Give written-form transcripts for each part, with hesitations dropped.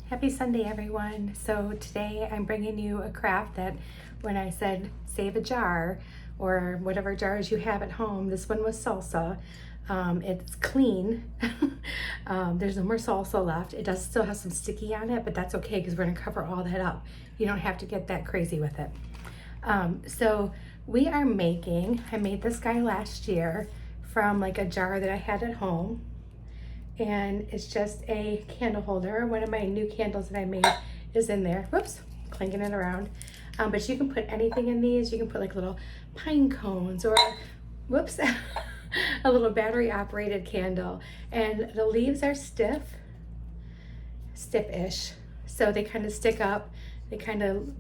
Happy Sunday, everyone. So today I'm bringing you a craft that when I said save a jar or whatever jars you have at home, this one was salsa. It's clean. There's no more salsa left. It does still have some sticky on it, but that's okay because we're gonna cover all that up. You don't have to get that crazy with it. So we are I made this guy last year from like a jar that I had at home. And it's just a candle holder. One of my new candles that I made is in there. Whoops, clinking it around. But you can put anything in these. You can put like little pine cones or, whoops, a little battery operated candle. And the leaves are stiff-ish. So they kind of stick up, they kind of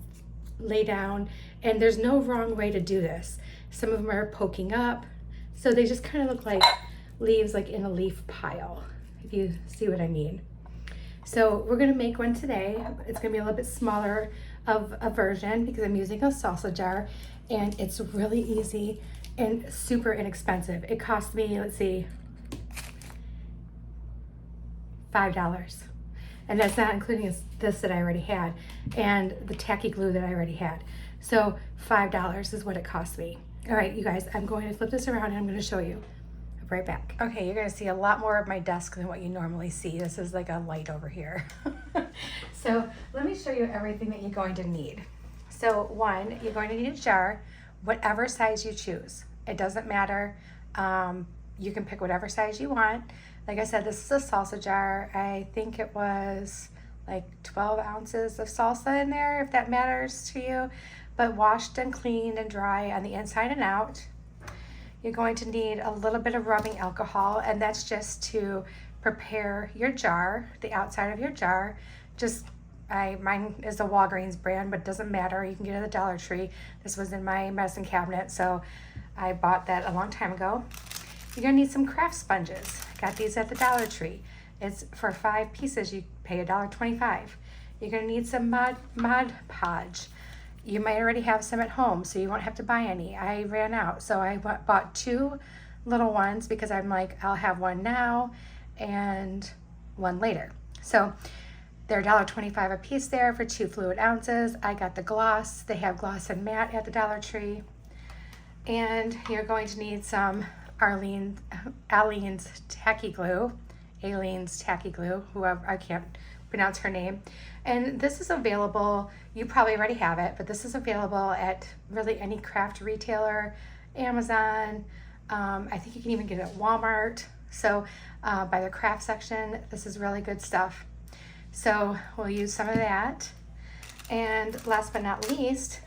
lay down, and there's no wrong way to do this. Some of them are poking up. So they just kind of look like leaves like in a leaf pile, if you see what I mean. So we're gonna make one today. It's gonna be a little bit smaller of a version because I'm using a salsa jar, and it's really easy and super inexpensive. It cost me, let's see, $5. And that's not including this that I already had and the tacky glue that I already had. So $5 is what it cost me. All right, you guys, I'm going to flip this around and I'm gonna show you. Right back. Okay, you're gonna see a lot more of my desk than what you normally see. This is like a light over here. So let me show you everything that you're going to need. So one, you're going to need a jar, whatever size you choose. It doesn't matter. You can pick whatever size you want. Like I said, this is a salsa jar. I think it was like 12 ounces of salsa in there, if that matters to you, but washed and cleaned and dry on the inside and out. You're going to need a little bit of rubbing alcohol, and that's just to prepare your jar, the outside of your jar. Mine is a Walgreens brand, but it doesn't matter. You can get it at the Dollar Tree. This was in my medicine cabinet, so I bought that a long time ago. You're gonna need some craft sponges. I got these at the Dollar Tree. It's for 5 pieces, you pay $1.25. You're gonna need some Mod Podge. You might already have some at home, so you won't have to buy any. I ran out, so I bought 2 little ones because I'm like, I'll have one now and one later. So they're $1.25 a piece there for 2 fluid ounces. I got the gloss. They have gloss and matte at the Dollar Tree. And you're going to need some Aleene's tacky glue, whoever, I can't pronounce her name. And this is available, you probably already have it, but this is available at really any craft retailer, Amazon. I think you can even get it at Walmart. So by the craft section, this is really good stuff. So we'll use some of that. And last but not least,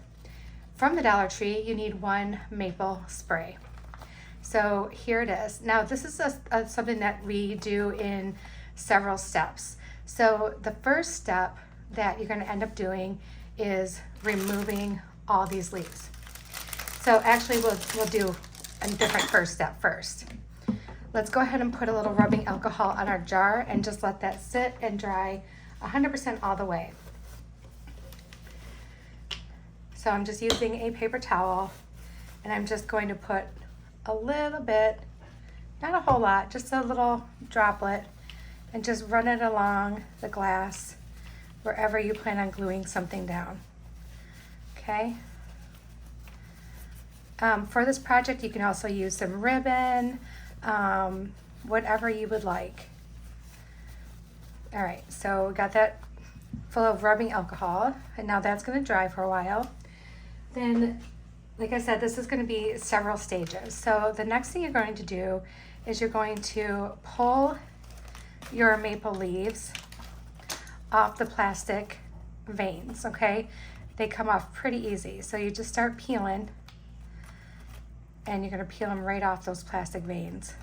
from the Dollar Tree, you need 1 maple spray. So here it is. Now this is something that we do in several steps. So the first step that you're going to end up doing is removing all these leaves. So actually we'll do a different first step first. Let's go ahead and put a little rubbing alcohol on our jar and just let that sit and dry 100% all the way. So I'm just using a paper towel, and I'm just going to put a little bit, not a whole lot, just a little droplet, and just run it along the glass wherever you plan on gluing something down. Okay. For this project, you can also use some ribbon, whatever you would like. All right, so we got that full of rubbing alcohol, and now that's going to dry for a while. Then, like I said, this is going to be several stages. So the next thing you're going to do is you're going to pull your maple leaves off the plastic veins, okay? They come off pretty easy. So you just start peeling, and you're gonna peel them right off those plastic veins.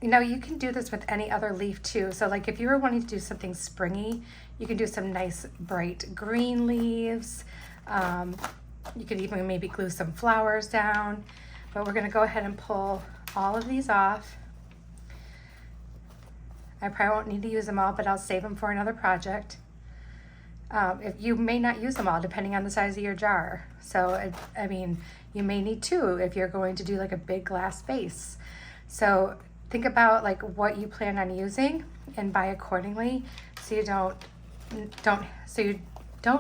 You know, you can do this with any other leaf too. So like if you were wanting to do something springy, you can do some nice bright green leaves. You could even maybe glue some flowers down, but we're gonna go ahead and pull all of these off. I probably won't need to use them all, but I'll save them for another project. If you may not use them all depending on the size of your jar. So, I mean, you may need 2 if you're going to do like a big glass vase. So think about like what you plan on using and buy accordingly, so you don't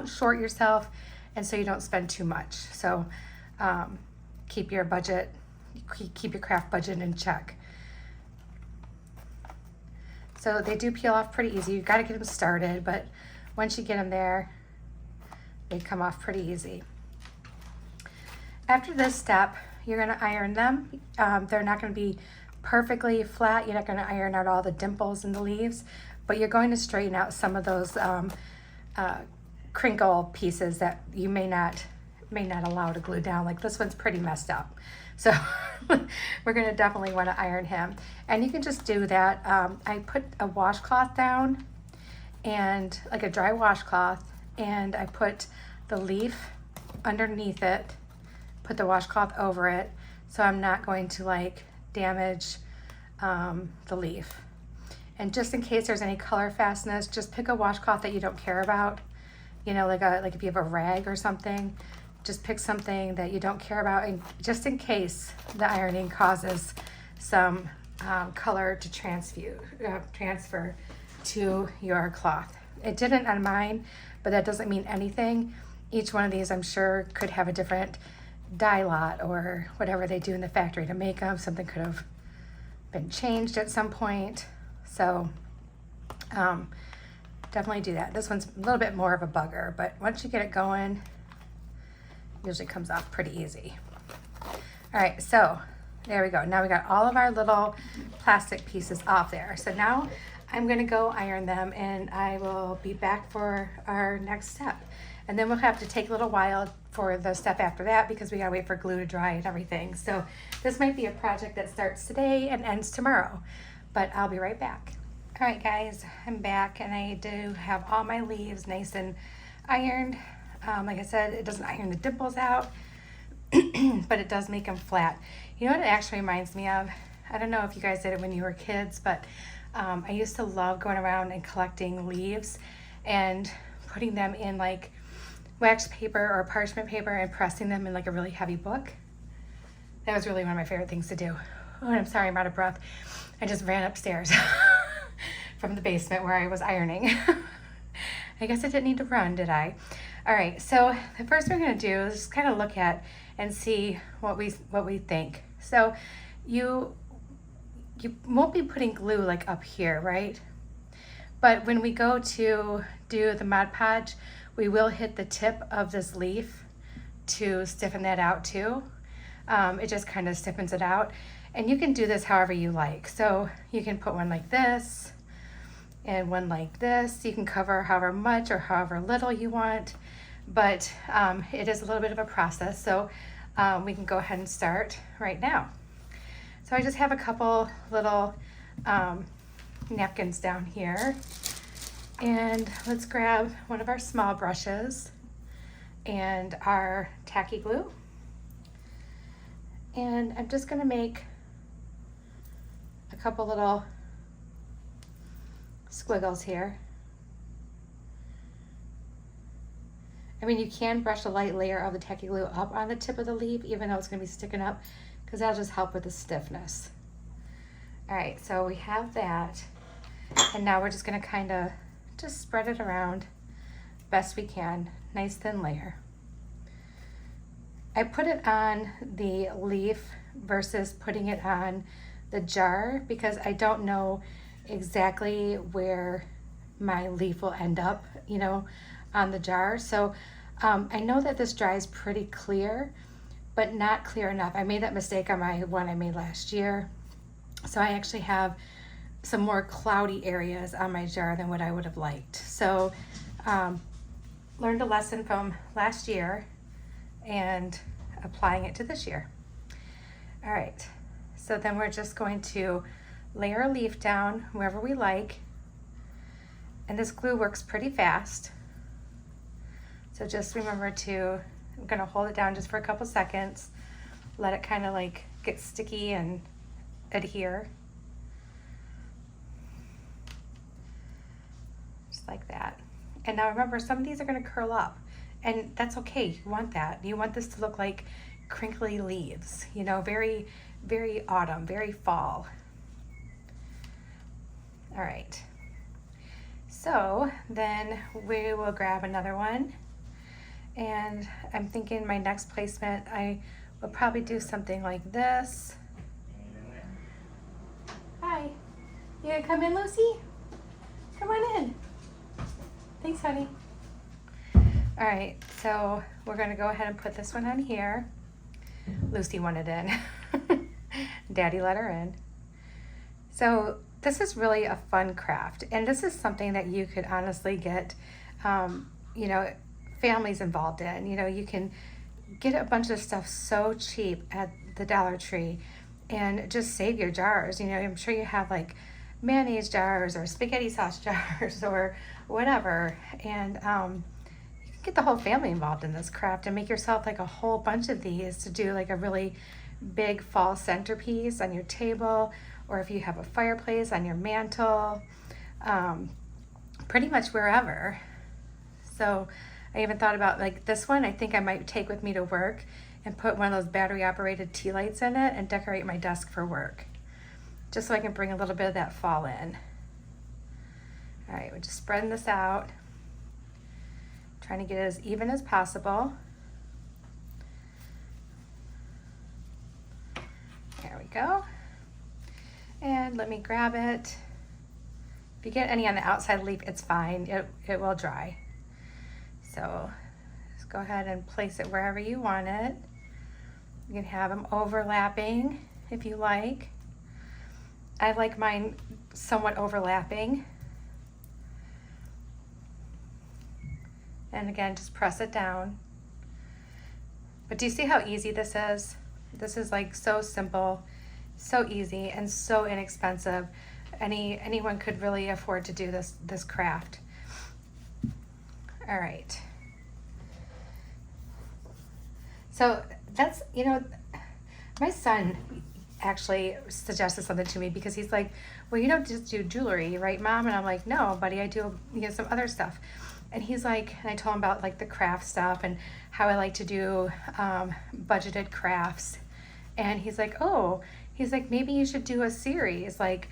short yourself, and so you don't spend too much. So keep your budget, keep your craft budget in check. So they do peel off pretty easy. You've got to get them started, but once you get them there, they come off pretty easy. After this step, you're going to iron them. They're not going to be perfectly flat. You're not going to iron out all the dimples in the leaves, but you're going to straighten out some of those crinkle pieces that you may not allow to glue down. Like this one's pretty messed up. So we're going to definitely want to iron him. And you can just do that. I put a washcloth down, and like a dry washcloth, and I put the leaf underneath it, put the washcloth over it, so I'm not going to like damage the leaf. And just in case there's any color fastness, just pick a washcloth that you don't care about. You know, like if you have a rag or something, just pick something that you don't care about, and just in case the ironing causes some color to transfer to your cloth. It didn't on mine, but that doesn't mean anything. Each one of these, I'm sure, could have a different dye lot or whatever they do in the factory to make them. Something could have been changed at some point. So definitely do that. This one's a little bit more of a bugger, but once you get it going, usually comes off pretty easy. All right, so there we go. Now we got all of our little plastic pieces off there. So now I'm gonna go iron them, and I will be back for our next step. And then we'll have to take a little while for the step after that, because we gotta wait for glue to dry and everything. So this might be a project that starts today and ends tomorrow, but I'll be right back. All right, guys, I'm back, and I do have all my leaves nice and ironed. Like I said, it doesn't iron the dimples out, but it does make them flat. You know what it actually reminds me of? I don't know if you guys did it when you were kids, but I used to love going around and collecting leaves and putting them in like wax paper or parchment paper and pressing them in like a really heavy book. That was really one of my favorite things to do. Oh, and I'm sorry, I'm out of breath. I just ran upstairs from the basement where I was ironing. I guess I didn't need to run, did I? All right, so the first thing we're gonna do is just kind of look at and see what we think. So you won't be putting glue like up here, right? But when we go to do the Mod Podge, we will hit the tip of this leaf to stiffen that out too. It just kind of stiffens it out. And you can do this however you like. So you can put one like this and one like this. You can cover however much or however little you want, but it is a little bit of a process. So we can go ahead and start right now. So I just have a couple little napkins down here, and let's grab one of our small brushes and our tacky glue. And I'm just gonna make a couple little squiggles here. I mean, you can brush a light layer of the tacky glue up on the tip of the leaf, even though it's gonna be sticking up, because that'll just help with the stiffness. All right, so we have that. And now we're just gonna kind of just spread it around best we can, nice thin layer. I put it on the leaf versus putting it on the jar because I don't know exactly where my leaf will end up, you know, on the jar. So I know that this dries pretty clear, but not clear enough. I made that mistake on my one I made last year. So I actually have some more cloudy areas on my jar than what I would have liked. So learned a lesson from last year and applying it to this year. All right, so then we're just going to layer a leaf down wherever we like. And this glue works pretty fast. So just remember to, I'm gonna hold it down just for a couple seconds, let it kind of like get sticky and adhere. Just like that. And now remember, some of these are gonna curl up, and that's okay, you want that. You want this to look like crinkly leaves, you know, very, very autumn, very fall. All right. So then we will grab another one. And I'm thinking my next placement, I will probably do something like this. Hi. You gonna come in, Lucy? Come on in. Thanks, honey. All right, so we're gonna go ahead and put this one on here. Lucy wanted in. Daddy let her in. So this is really a fun craft, and this is something that you could honestly get, you know, families involved in. You know, you can get a bunch of stuff so cheap at the Dollar Tree and just save your jars. You know, I'm sure you have like mayonnaise jars or spaghetti sauce jars or whatever, and you can get the whole family involved in this craft and make yourself like a whole bunch of these to do like a really big fall centerpiece on your table, or if you have a fireplace on your mantle, pretty much wherever. So I even thought about like this one, I think I might take with me to work and put one of those battery operated tea lights in it and decorate my desk for work, just so I can bring a little bit of that fall in. All right, we're just spreading this out, trying to get it as even as possible. There we go. And let me grab it. If you get any on the outside leaf, it's fine. It will dry. So just go ahead and place it wherever you want it. You can have them overlapping if you like. I like mine somewhat overlapping. And again, just press it down. But do you see how easy this is? This is like so simple, so easy, and so inexpensive. Anyone could really afford to do this craft. All right. So that's, you know, my son actually suggested something to me because he's like, well, you don't just do jewelry, right, Mom? And I'm like, no, buddy, I do, you know, some other stuff. And he's like, and I told him about like the craft stuff and how I like to do budgeted crafts. And he's like, oh, he's like, maybe you should do a series, like,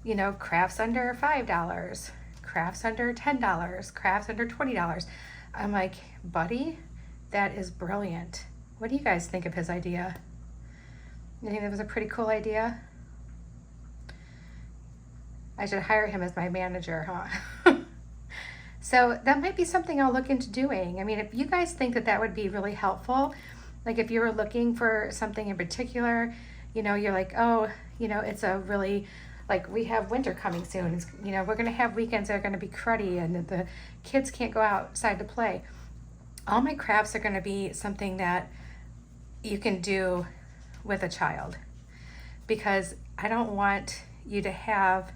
you know, crafts under $5, crafts under $10, crafts under $20. I'm like, buddy, that is brilliant. What do you guys think of his idea? You think that was a pretty cool idea? I should hire him as my manager, huh? So that might be something I'll look into doing. I mean, if you guys think that that would be really helpful, like if you were looking for something in particular, you know, you're like, oh, you know, it's a really, like we have winter coming soon. It's, you know, we're going to have weekends that are going to be cruddy and the kids can't go outside to play. All my crafts are going to be something that you can do with a child, because I don't want you to have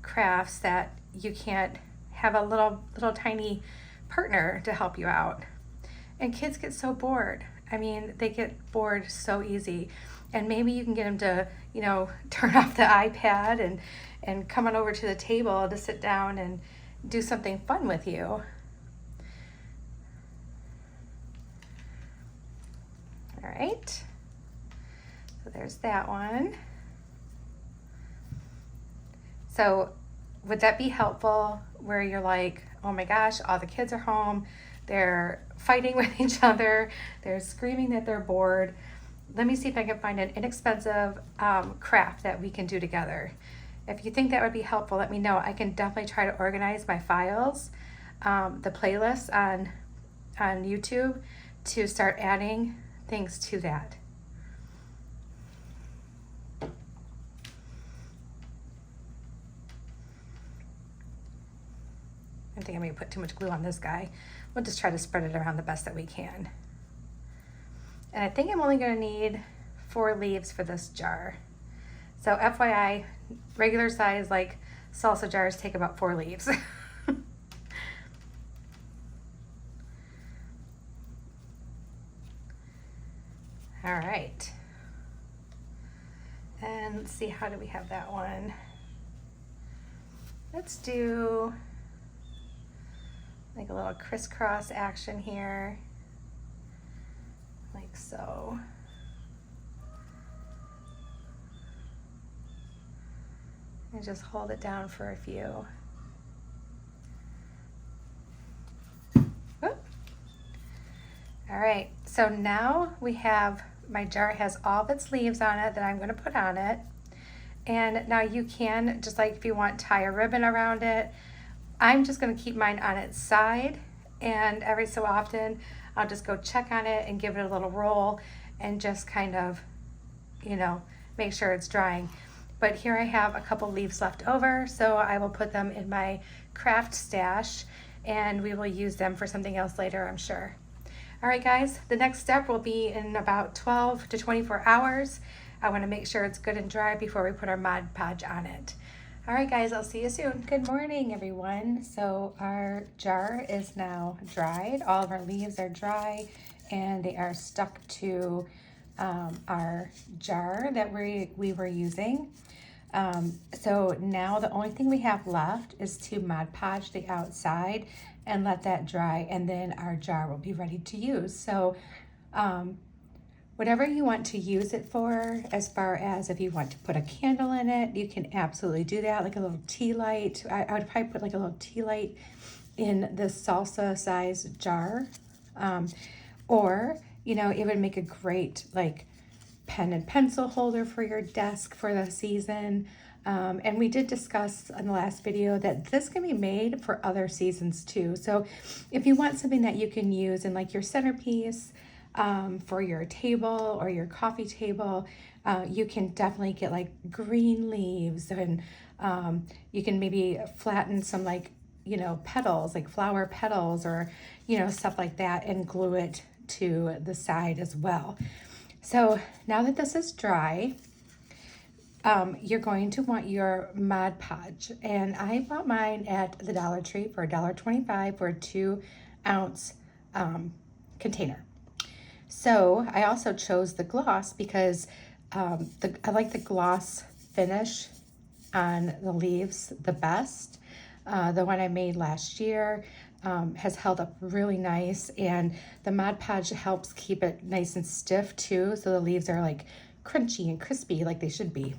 crafts that you can't have a little tiny partner to help you out. And kids get so bored. I mean, they get bored so easy. And maybe you can get them to, you know, turn off the iPad and come on over to the table to sit down and do something fun with you. All right. So there's that one. So would that be helpful where you're like, oh my gosh, all the kids are home, they're fighting with each other, they're screaming that they're bored. Let me see if I can find an inexpensive craft that we can do together. If you think that would be helpful, let me know. I can definitely try to organize my files, the playlists on YouTube, to start adding things to that. I think I'm going to put too much glue on this guy. We'll just try to spread it around the best that we can. And I think I'm only going to need 4 leaves for this jar. So FYI, regular size like salsa jars take about 4 leaves. All right. And let's see, how do we have that one? Let's do like a little crisscross action here, like so. And just hold it down for a few. Oop. All right, so now we have, my jar has all of its leaves on it that I'm gonna put on it. And now you can, just like if you want, tie a ribbon around it. I'm just gonna keep mine on its side, and every so often I'll just go check on it and give it a little roll and just kind of, you know, make sure it's drying. But here I have a couple leaves left over, so I will put them in my craft stash and we will use them for something else later, I'm sure. All right, guys, the next step will be in about 12 to 24 hours. I want to make sure it's good and dry before we put our Mod Podge on it. All right, guys, I'll see you soon. Good morning, everyone. So our jar is now dried. All of our leaves are dry and they are stuck to our jar that we were using. So now the only thing we have left is to Mod Podge the outside and let that dry, and then our jar will be ready to use. So whatever you want to use it for, as far as if you want to put a candle in it, you can absolutely do that, like a little tea light. I would probably put like a little tea light in the salsa size jar. Or, you know, it would make a great like pen and pencil holder for your desk for the season. And we did discuss in the last video that this can be made for other seasons too. So if you want something that you can use in like your centerpiece, for your table or your coffee table, you can definitely get like green leaves, and you can maybe flatten some like, you know, petals, like flower petals or, you know, stuff like that, and glue it to the side as well. So now that this is dry, you're going to want your Mod Podge, and I bought mine at the Dollar Tree for $1.25 for a 2-ounce container. So I also chose the gloss because I like the gloss finish on the leaves the best. The one I made last year has held up really nice, and the Mod Podge helps keep it nice and stiff too, so the leaves are like crunchy and crispy like they should be.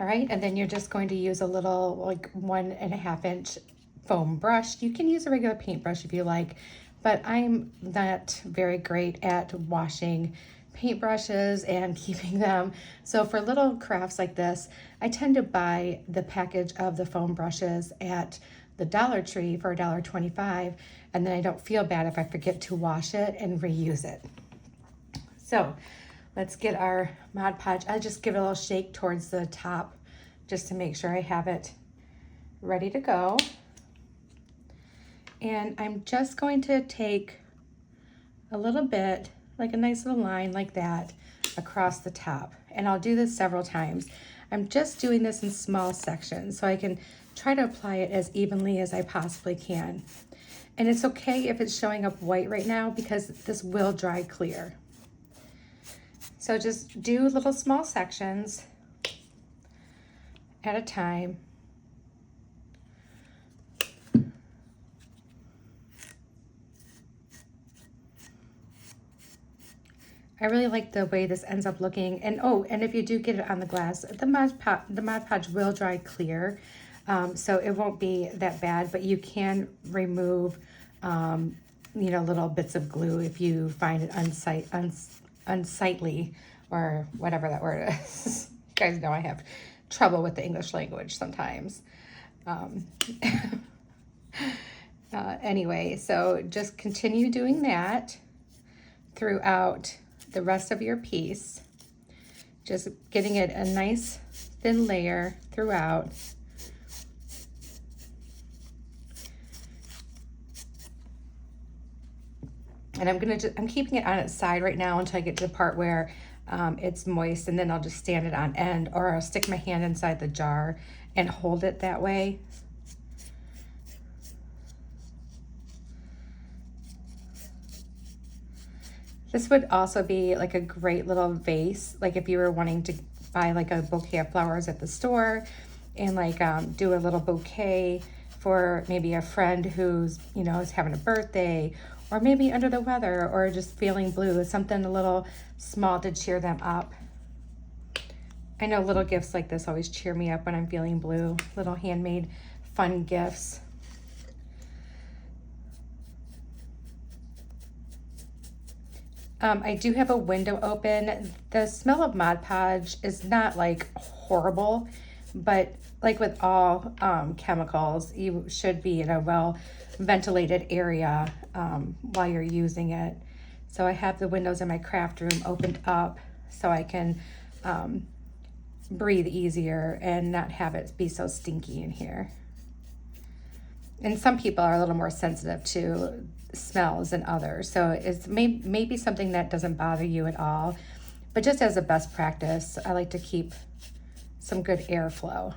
All right, and then you're just going to use a little like 1.5 inch foam brush. You can use a regular paintbrush if you like, but I'm not very great at washing paintbrushes and keeping them. So for little crafts like this, I tend to buy the package of the foam brushes at the Dollar Tree for $1.25, and then I don't feel bad if I forget to wash it and reuse it. So let's get our Mod Podge. I'll just give it a little shake towards the top just to make sure I have it ready to go. And I'm just going to take a little bit, like a nice little line like that, across the top. And I'll do this several times. I'm just doing this in small sections so I can try to apply it as evenly as I possibly can. And it's okay if it's showing up white right now because this will dry clear. So just do little small sections at a time. I really like the way this ends up looking. And oh, and if you do get it on the glass, the Mod Podge will dry clear. So it won't be that bad, but you can remove, you know, little bits of glue if you find it unsightly, or whatever that word is. You guys know I have trouble with the English language sometimes. Anyway, so just continue doing that throughout the rest of your piece, just getting it a nice thin layer throughout. And I'm keeping it on its side right now until I get to the part where it's moist, and then I'll just stand it on end, or I'll stick my hand inside the jar and hold it that way. This would also be like a great little vase, like if you were wanting to buy like a bouquet of flowers at the store and like do a little bouquet for maybe a friend who's, you know, is having a birthday, or maybe under the weather, or just feeling blue, something a little small to cheer them up. I know little gifts like this always cheer me up when I'm feeling blue. Little handmade fun gifts. I do have a window open. The smell of Mod Podge is not like horrible, but like with all chemicals, you should be in a well ventilated area while you're using it. So I have the windows in my craft room opened up so I can breathe easier and not have it be so stinky in here. And some people are a little more sensitive to smells than others. So it's maybe something that doesn't bother you at all. But just as a best practice, I like to keep some good airflow.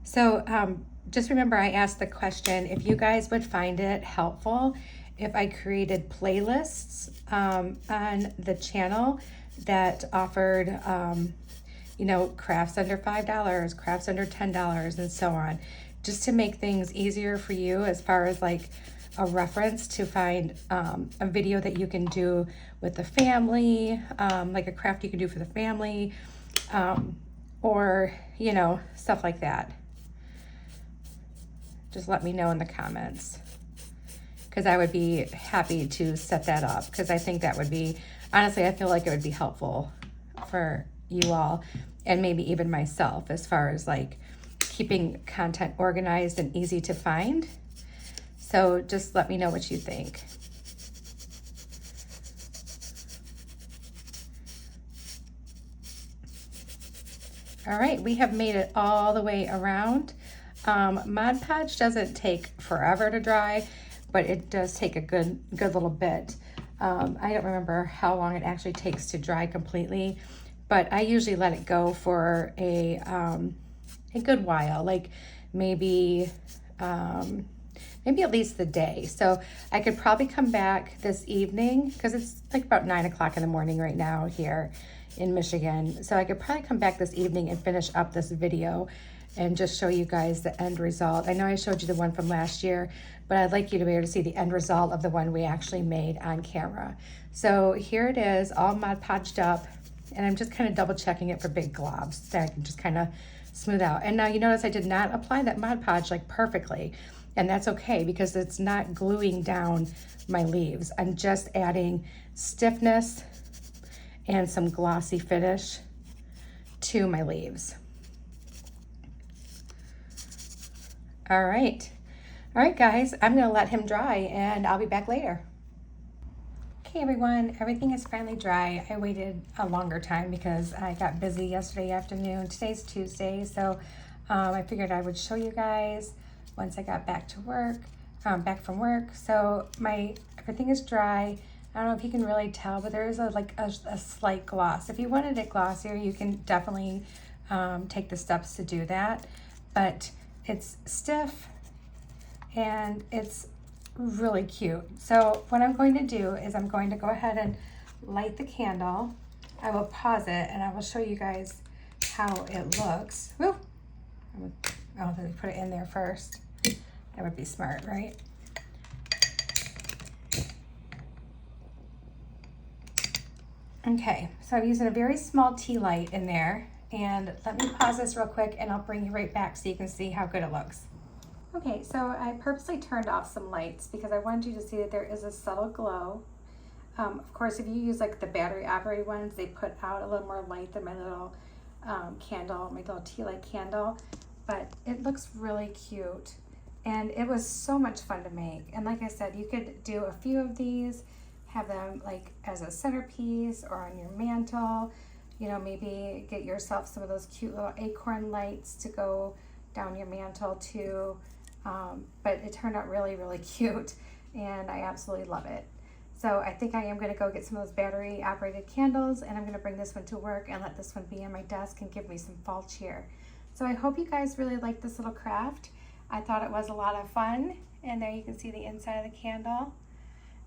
So just remember, I asked the question if you guys would find it helpful if I created playlists on the channel that offered you know, crafts under $5, crafts under $10, and so on, just to make things easier for you as far as like a reference to find a video that you can do with the family, like a craft you can do for the family, or, you know, stuff like that. Just let me know in the comments, because I would be happy to set that up, because I think that would be, honestly, I feel like it would be helpful for you all, and maybe even myself, as far as like keeping content organized and easy to find. So just let me know what you think. All right, we have made it all the way around. Mod Podge doesn't take forever to dry, but it does take a good little bit. I don't remember how long it actually takes to dry completely, but I usually let it go for a good while, like maybe at least the day. So I could probably come back this evening, because it's like about 9 o'clock in the morning right now here in Michigan. So I could probably come back this evening and finish up this video and just show you guys the end result. I know I showed you the one from last year, but I'd like you to be able to see the end result of the one we actually made on camera. So here it is, all Mod Podged up, and I'm just kind of double checking it for big globs that I can just kind of smooth out. And now you notice I did not apply that Mod Podge like perfectly, and that's okay, because it's not gluing down my leaves. I'm just adding stiffness and some glossy finish to my leaves. All right guys, I'm gonna let him dry and I'll be back later. Okay everyone, everything is finally dry. I waited a longer time because I got busy yesterday afternoon. Today's Tuesday, so I figured I would show you guys once I got back to work, back from work. So everything is dry. I don't know if you can really tell, but there is a slight gloss. If you wanted it glossier, you can definitely take the steps to do that. But it's stiff and it's really cute. So what I'm going to do is I'm going to go ahead and light the candle. I will pause it and I will show you guys how it looks. Woo! Oh, let me put it in there first. That would be smart, right? Okay, so I'm using a very small tea light in there, and let me pause this real quick and I'll bring you right back so you can see how good it looks. Okay, so I purposely turned off some lights because I wanted you to see that there is a subtle glow. Of course, if you use like the battery operated ones, they put out a little more light than my little candle, my little tea light candle, but it looks really cute. And it was so much fun to make. And like I said, you could do a few of these, have them like as a centerpiece or on your mantle. You know, maybe get yourself some of those cute little acorn lights to go down your mantle too. But it turned out really, really cute, and I absolutely love it. So I think I am going to go get some of those battery operated candles, and I'm going to bring this one to work and let this one be on my desk and give me some fall cheer. So I hope you guys really like this little craft. I thought it was a lot of fun, and there you can see the inside of the candle.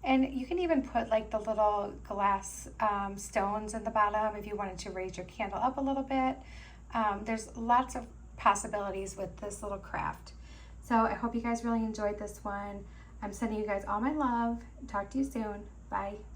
And you can even put like the little glass stones in the bottom if you wanted to raise your candle up a little bit. There's lots of possibilities with this little craft. So I hope you guys really enjoyed this one. I'm sending you guys all my love. Talk to you soon. Bye. Bye.